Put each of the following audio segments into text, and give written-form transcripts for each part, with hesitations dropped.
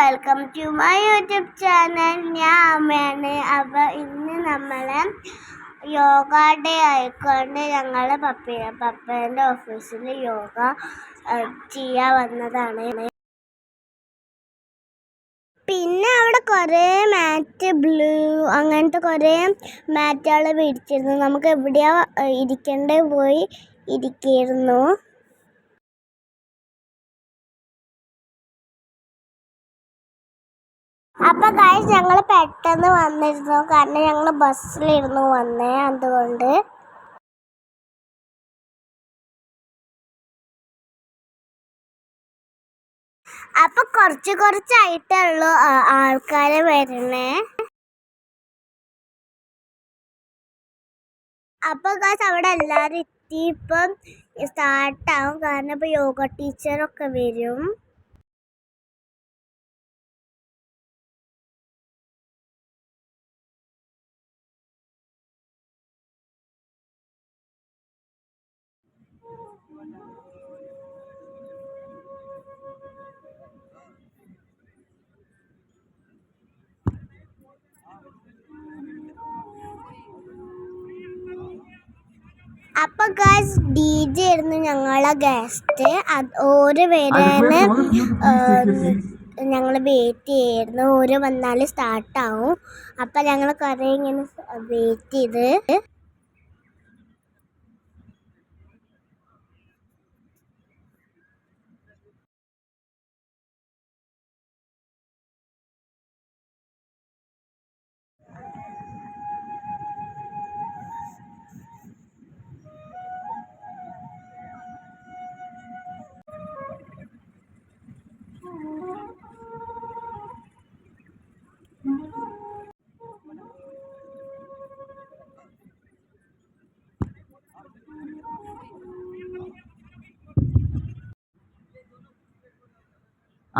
Welcome to my YouTube channel. ഞാൻ അമ്മയാണ്. അപ്പോൾ ഇന്ന് നമ്മൾ യോഗ ഡേ ആയിക്കൊണ്ട് ഞങ്ങൾ പപ്പേൻ്റെ ഓഫീസിൽ യോഗ ചെയ്യാൻ വന്നതാണ്. പിന്നെ അവിടെ കുറേ മാറ്റ്, ബ്ലൂ അങ്ങനത്തെ കുറേ മാറ്റുകൾ പിടിച്ചിരുന്നു. നമുക്ക് എവിടെയാ ഇരിക്കേണ്ടത് പോയി ഇരിക്കായിരുന്നു. അപ്പോൾ ഗൈസ് ഞങ്ങൾ പെട്ടെന്ന് വന്നിരുന്നു, കാരണം ഞങ്ങൾ ബസ്സിലിരുന്നു വന്നേ, അതുകൊണ്ട്. അപ്പോൾ കുറച്ചായിട്ടുള്ളൂ ആൾക്കാർ വരണേ. അപ്പോൾ ഗൈസ് അവിടെ എല്ലാവരും എത്തി. ഇപ്പം സ്റ്റാർട്ടാവും, കാരണം ഇപ്പോൾ യോഗ ടീച്ചറൊക്കെ വരും. അപ്പോൾ ഗൈസ് DJ ആയിരുന്നു ഞങ്ങളെ ഗസ്റ്റ്. ഓരോ പേരാണ് ഞങ്ങൾ വെയിറ്റ് ചെയ്യായിരുന്നു. ഓരോ വന്നാൽ സ്റ്റാർട്ടാവും. അപ്പം ഞങ്ങൾ കുറേ ഇങ്ങനെ വെയിറ്റ് ചെയ്ത്.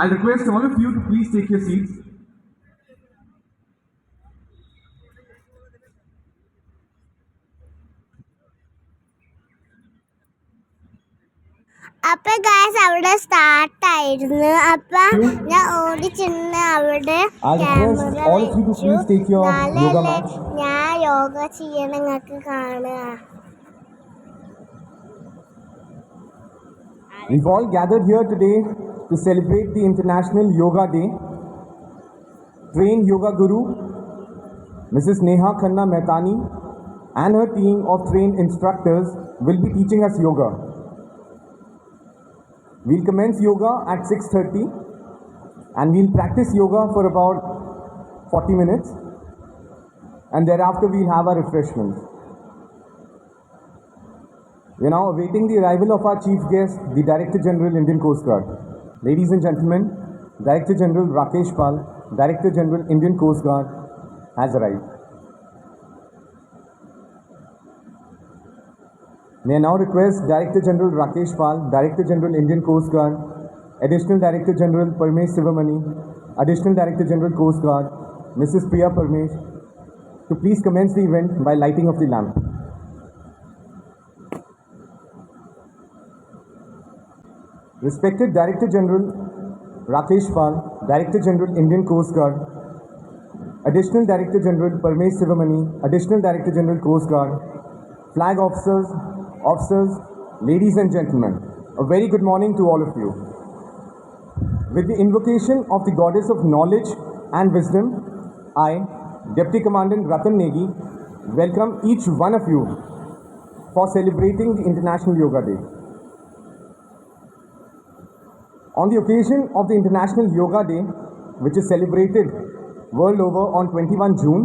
I'll request all of you to please take your seats. അപ്പോൾ ഗൈസ് അവിടെ സ്റ്റാർട്ടായിരുന്നു. അപ്പം ഞാൻ ഓടി ചെന്ന് അവിടെ ഞാൻ യോഗ ചെയ്യണം, നിങ്ങൾക്ക് കാണുക. We've all gathered here today to celebrate the International Yoga Day. Trained yoga guru Mrs. Neha Khanna Mehtani and her team of trained instructors will be teaching us yoga. We'll commence yoga at 6:30 and we'll practice yoga for about 40 minutes, and thereafter we'll have our refreshments. We're now awaiting the arrival of our chief guest, the Director General, Indian Coast Guard. Ladies and gentlemen, Director General Rakesh Pal, Director General, Indian Coast Guard, has arrived. May I now request Director General Rakesh Pal, Director General, Indian Coast Guard, Additional Director General Parmesh Sivamani, Additional Director General Coast Guard, Mrs. Priya Parmesh, to please commence the event by lighting of the lamp. Respected Director General Rakesh Pal, Director General, Indian Coast Guard, Additional Director General Parmesh Sivamani, Additional Director General Coast Guard, flag officers, ladies and gentlemen, a very good morning to all of you. With the invocation of the goddess of knowledge and wisdom, I, Deputy Commandant Ratan Negi, welcome each one of you for celebrating the International Yoga Day. On the occasion of the International Yoga Day, which is celebrated world over on 21 June,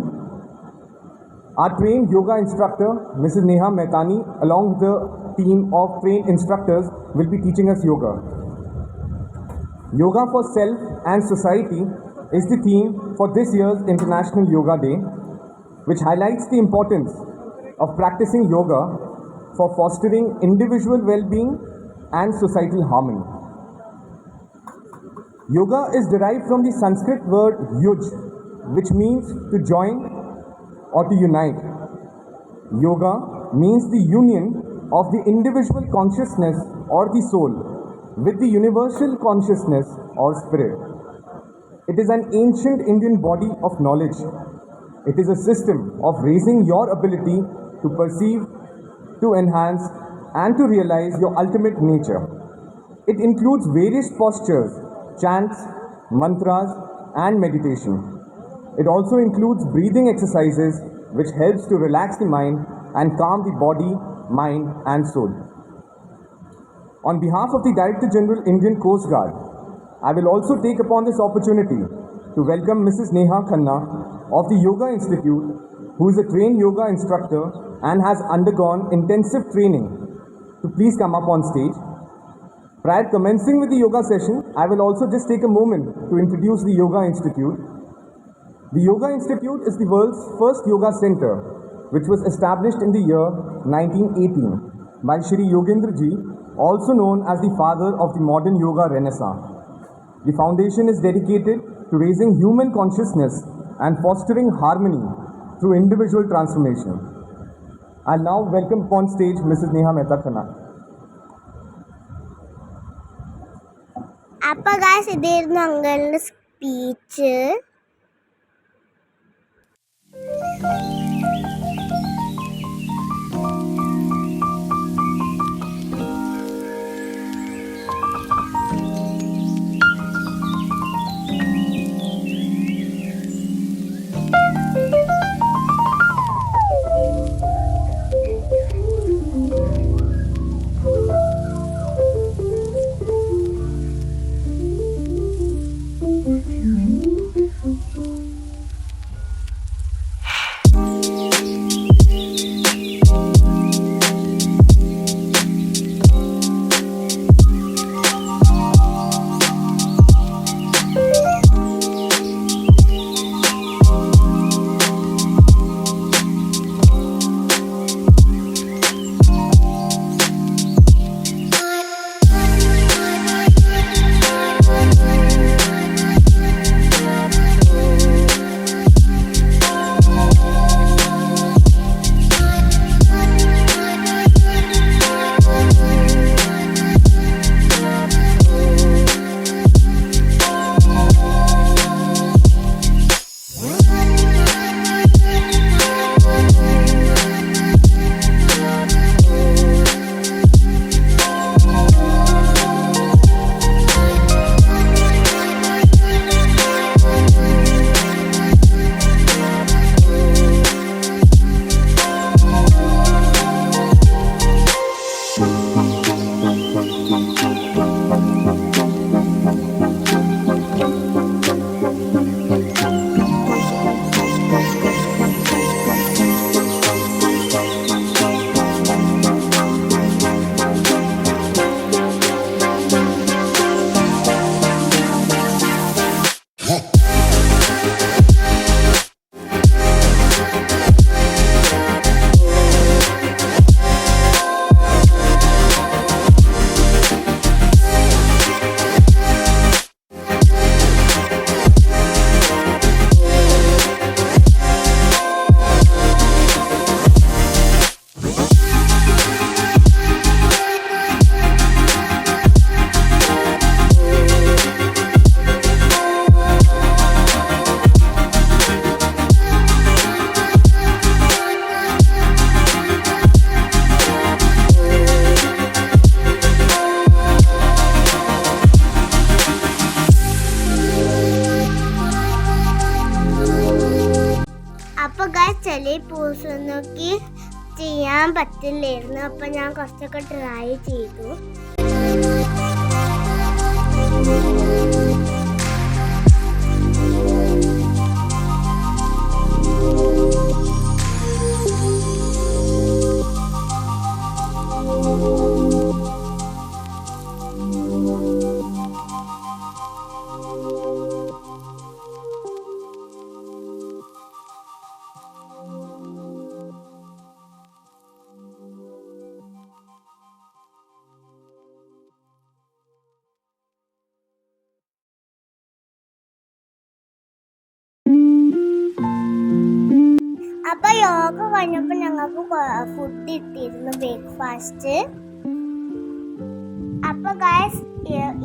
our trained yoga instructor, Mrs. Neha Mehtani, along with the team of trained instructors, will be teaching us yoga. Yoga for Self and Society is the theme for this year's International Yoga Day, which highlights the importance of practicing yoga for fostering individual well-being and societal harmony. Yoga is derived from the Sanskrit word yuj, which means to join or to unite. Yoga means the union of the individual consciousness or the soul with the universal consciousness or spirit. It is an ancient Indian body of knowledge. It is a system of raising your ability to perceive, to enhance, and to realize your ultimate nature. It includes various postures, chants, mantras, and meditation. It also includes breathing exercises which helps to relax the mind and calm the body, mind, and soul. On behalf of the Director General Indian Coast Guard, I will also take upon this opportunity to welcome Mrs. Neha Khanna of the Yoga Institute, who is a trained yoga instructor and has undergone intensive training, to please come up on stage. Prior commencing with the yoga session, I will also just take a moment to introduce the Yoga Institute. The Yoga Institute is the world's first yoga center, which was established in the year 1918 by Shri Yogendra Ji, also known as the father of the modern yoga renaissance. The foundation is dedicated to raising human consciousness and fostering harmony through individual transformation. I'll now welcome upon stage Mrs. Neha Mehta Khanna. അപ്പൊ guys ഇതായിരുന്നു അങ്കിളിന്റെ speech. ചില pose നോക്കി ചെയ്യാൻ പറ്റില്ലായിരുന്നു. അപ്പം ഞാൻ കുറച്ചൊക്കെ ട്രൈ ചെയ്തു. അപ്പൊ യോഗ കഴിഞ്ഞപ്പോൾ ഞങ്ങൾക്ക് ഫുഡ് ഇട്ടിരുന്നു, ബ്രേക്ക്ഫാസ്റ്റ്. അപ്പൊ ഗൈസ്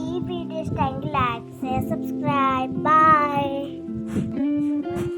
ഈ വീഡിയോ ഇഷ്ടമെങ്കിൽ ലൈക്ക് ചെയ്യുക, സബ്സ്ക്രൈബ്.